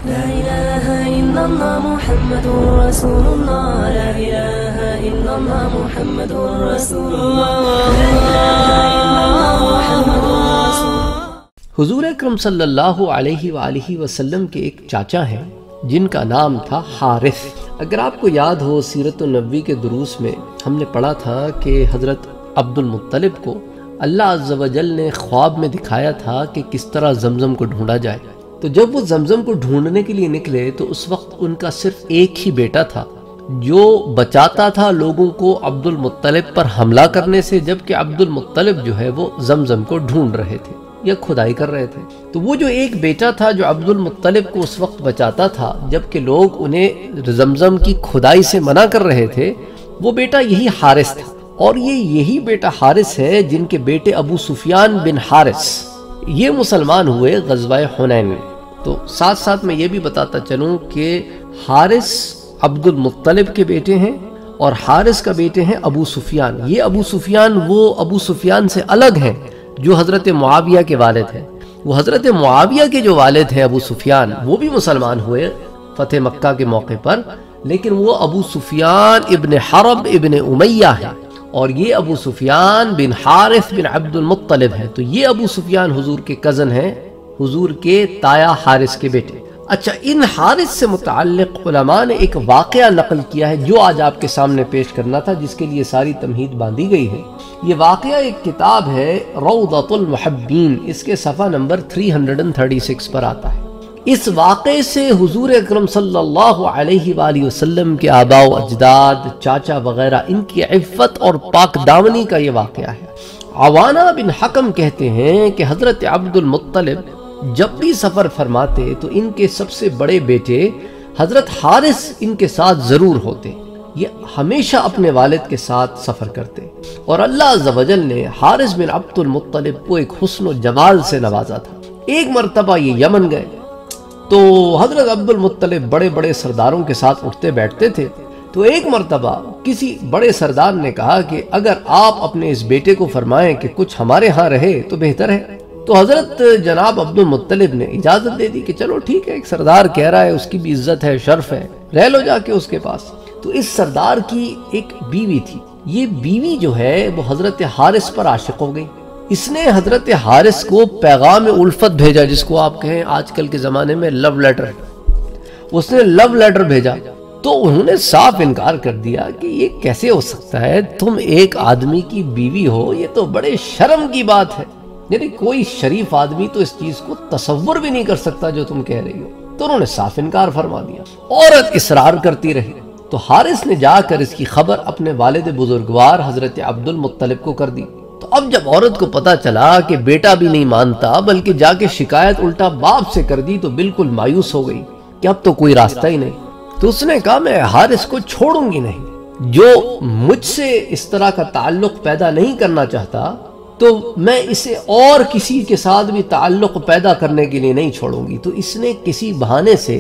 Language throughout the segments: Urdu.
لا إله إلا الله محمد رسول الله لا إله إلا الله محمد رسول الله لا إله إلا الله محمد رسول الله۔ حضور اکرم صلی اللہ علیہ وآلہ وسلم کے ایک چاچا ہیں جن کا نام تھا حارث۔ اگر آپ کو یاد ہو سیرت النبوی کے دروس میں ہم نے پڑھا تھا کہ حضرت عبد المطلب کو اللہ عز و جل نے خواب میں دکھایا تھا کہ کس طرح زمزم کو ڈھونڈا جائے۔ تو جب وہ زمزم کو ڈھونڈنے کے لیے نکلے تو اس وقت ان کا صرف ایک ہی بیٹا تھا جو بچاتا تھا لوگوں کو عبد المطلب پر حملہ کرنے سے، جبکہ عبد المطلب جو ہے وہ زمزم کو ڈھونڈ رہے تھے یا کھدائی کر رہے تھے۔ تو وہ جو ایک بیٹا تھا جو عبد المطلب کو اس وقت بچاتا تھا جبکہ لوگ انہیں زمزم کی کھدائی سے منع کر رہے تھے، وہ بیٹا یہی حارث تھا۔ اور یہی بیٹا حارث ہے جن کے بیٹے ابو سفیان بن حارث یہ مسلمان ہوئے غزوہ حنین میں۔ تو ساتھ ساتھ میں یہ بھی بتاتا چلوں کہ حارث عبد المطلب کے بیٹے ہیں اور حارث کا بیٹے ہیں ابو سفیان۔ یہ ابو سفیان وہ ابو سفیان سے الگ ہیں جو حضرت معاویہ کے والد ہیں۔ وہ حضرت معاویہ کے جو والد ہیں ابو سفیان وہ بھی مسلمان ہوئے فتح مکہ کے موقع پر، لیکن وہ ابو سفیان ابن حرب ابن امیہ ہے، اور یہ ابو سفیان بن حارث بن عبد المطلب ہے۔ تو یہ ابو سفیان حضور کے کزن ہیں، حضور کے تایا حارث کے بیٹے۔ اچھا، ان حارث سے متعلق علماء نے ایک واقعہ نقل کیا ہے جو آج آپ کے سامنے پیش کرنا تھا، جس کے لیے ساری تمہید باندھی گئی ہے۔ یہ واقعہ ایک کتاب ہے روضۃ المحبین، اس کے صفحہ نمبر 336 پر آتا ہے۔ اس واقعے سے حضور اکرم صلی اللہ علیہ وآلہ وسلم کے آباء و اجداد، چاچا وغیرہ، ان کی عفت اور پاک دامنی کا یہ واقعہ ہے۔ عوانہ بن حکم کہتے ہیں کہ حضرت عبد المطلب جب بھی سفر فرماتے تو ان کے سب سے بڑے بیٹے حضرت حارث ان کے ساتھ ضرور ہوتے۔ یہ ہمیشہ اپنے والد کے ساتھ سفر کرتے، اور اللہ عز و جل نے حارث بن عبد المطلب کو ایک حسن و جمال سے نوازا تھا۔ ایک مرتبہ یہ یمن گئے تو حضرت عبد المطلب بڑے بڑے سرداروں کے ساتھ اٹھتے بیٹھتے تھے۔ تو ایک مرتبہ کسی بڑے سردار نے کہا کہ اگر آپ اپنے اس بیٹے کو فرمائیں کہ کچھ ہمارے ہاں رہے تو بہتر ہے۔ تو حضرت جناب عبد المطلب نے اجازت دے دی کہ چلو ٹھیک ہے، ایک سردار کہہ رہا ہے، اس کی بھی عزت ہے، شرف ہے، رہ لو جا کے اس کے پاس۔ تو اس سردار کی ایک بیوی تھی، یہ بیوی جو ہے وہ حضرت حارث پر عاشق ہو گئی۔ اس نے حضرت حارث کو پیغام الفت بھیجا، جس کو آپ کہیں آج کل کے زمانے میں لو لیٹر۔ اس نے لو لیٹر بھیجا تو انہوں نے صاف انکار کر دیا کہ یہ کیسے ہو سکتا ہے، تم ایک آدمی کی بیوی ہو، یہ تو بڑے شرم کی بات ہے، یعنی کوئی شریف آدمی تو اس چیز کو تصور بھی نہیں کر سکتا جو تم کہہ رہی ہو۔ تو انہوں نے صاف انکار فرما دیا۔ عورت اصرار کرتی رہی تو حارث نے جا کر اس کی خبر اپنے والد بزرگوار حضرت عبد المطلب کو کر دی۔ تو اب جب عورت کو پتا چلا کہ بیٹا بھی نہیں مانتا بلکہ جا کے شکایت الٹا باپ سے کر دی تو بالکل مایوس ہو گئی کہ اب تو کوئی راستہ ہی نہیں۔ تو اس نے کہا میں حارث کو چھوڑوں گی نہیں، جو مجھ سے اس طرح کا تعلق پیدا نہیں کرنا چاہتا تو میں اسے اور کسی کے ساتھ بھی تعلق پیدا کرنے کے لیے نہیں چھوڑوں گی۔ تو اس نے کسی بہانے سے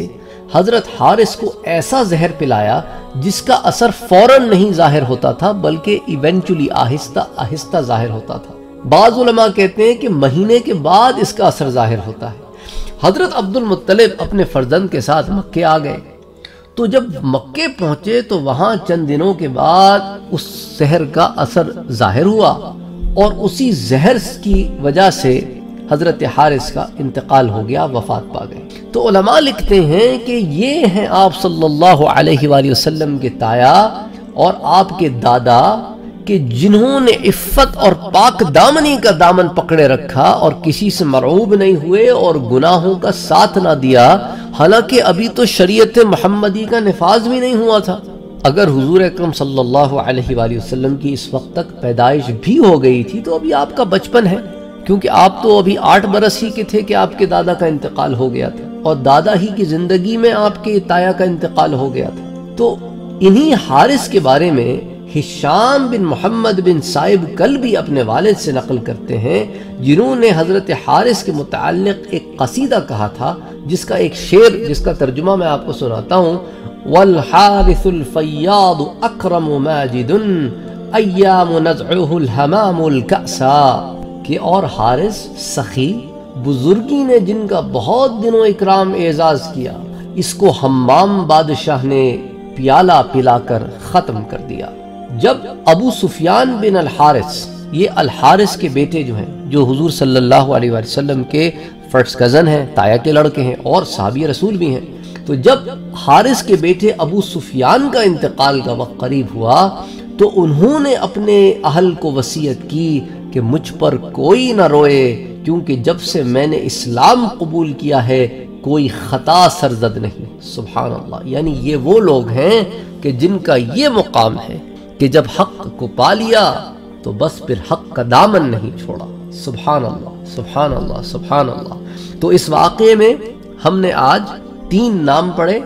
حضرت حارث کو ایسا زہر پلایا جس کا اثر فوراً نہیں ظاہر ہوتا تھا بلکہ ایونچولی آہستہ آہستہ ظاہر ہوتا تھا۔ بعض علماء کہتے ہیں کہ مہینے کے بعد اس کا اثر ظاہر ہوتا ہے۔ حضرت عبد المطلب اپنے فرزند کے ساتھ مکے آ گئے۔ تو جب مکے پہنچے تو وہاں چند دنوں کے بعد اس زہر کا اثر ظاہر ہوا، اور اسی زہر کی وجہ سے حضرت حارث کا انتقال ہو گیا، وفات پا گئے۔ تو علماء لکھتے ہیں کہ یہ ہیں آپ صلی اللہ علیہ وآلہ وسلم کے تایا اور آپ کے دادا، کہ جنہوں نے عفت اور پاک دامنی کا دامن پکڑے رکھا اور کسی سے مرعوب نہیں ہوئے اور گناہوں کا ساتھ نہ دیا، حالانکہ ابھی تو شریعت محمدی کا نفاذ بھی نہیں ہوا تھا۔ اگر حضور اکرم صلی اللہ علیہ وآلہ وسلم کی اس وقت تک پیدائش بھی ہو گئی تھی تو ابھی آپ کا بچپن ہے، کیونکہ آپ تو ابھی 8 برس ہی کے تھے کہ آپ کے دادا کا انتقال ہو گیا تھا، اور دادا ہی کی زندگی میں آپ کے تایا کا انتقال ہو گیا تھا۔ تو انہی حارث کے بارے میں ہشام بن محمد بن صائب کلبی اپنے والد سے نقل کرتے ہیں، جنہوں نے حضرت حارث کے متعلق ایک قصیدہ کہا تھا، جس کا ایک شعر، جس کا ترجمہ میں آپ کو سناتا ہوں۔ والحارث الفیاض اکرم ماجد ایام نزعه الحمام الکأسا، کہ اور حارث سخی بزرگی نے جن کا بہت دنوں اکرام اعزاز کیا، اس کو حمام بادشاہ نے پیالہ پلا کر ختم کر دیا۔ جب ابو سفیان بن الحارث، یہ الحارث کے بیٹے جو ہیں، جو حضور صلی اللہ علیہ وسلم کے فرسٹ کزن ہیں، تایا کے لڑکے ہیں اور صحابی رسول بھی ہیں، تو جب حارث کے بیٹے ابو سفیان کا انتقال کا وقت قریب ہوا تو انہوں نے اپنے اہل کو وصیت کی کہ مجھ پر کوئی نہ روئے، کیونکہ جب سے میں نے اسلام قبول کیا ہے کوئی خطا سرزد نہیں۔ سبحان اللہ، یعنی یہ وہ لوگ ہیں کہ جن کا یہ مقام ہے کہ جب حق کو پا لیا تو بس پھر حق کا دامن نہیں چھوڑا۔ سبحان اللہ، سبحان اللہ، سبحان اللہ۔ تو اس واقعے میں ہم نے آج 3 نام پڑھے۔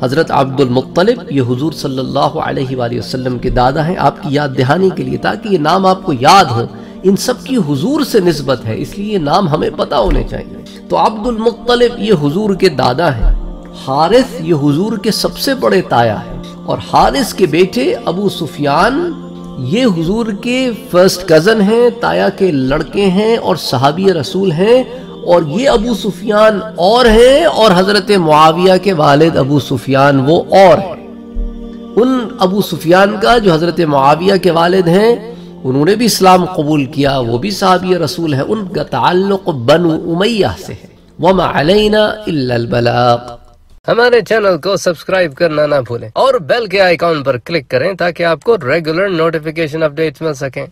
حضرت عبد المطلب، یہ حضور صلی اللہ علیہ وآلہ وسلم کے دادا ہیں، آپ کی یاد دہانی کے لیے، تاکہ یہ نام آپ کو یاد ہوں۔ ان سب کی حضور سے نسبت ہے، اس لیے یہ نام ہمیں پتہ ہونے چاہیے۔ تو عبد المطلب یہ حضور کے دادا ہیں، حارث یہ حضور کے سب سے بڑے تایا ہیں، اور حارث کے بیٹے ابو سفیان یہ حضور کے فرسٹ کزن ہیں، تایا کے لڑکے ہیں اور صحابی رسول ہیں، اور یہ ابو سفیان اور ہیں، اور حضرت معاویہ کے والد ابو سفیان وہ اور ہیں۔ ان ابو سفیان کا جو حضرت معاویہ کے والد ہیں، انہوں نے بھی اسلام قبول کیا، وہ بھی صحابی رسول ہیں، ان کا تعلق بنو امیہ سے ہے۔ وَمَا عَلَيْنَا إِلَّا الْبَلَاغُ۔ ہمارے چینل کو سبسکرائب کرنا نہ بھولیں اور بیل کے آئیکن پر کلک کریں تاکہ آپ کو ریگولر نوٹیفیکیشن اپڈیٹس مل سکیں۔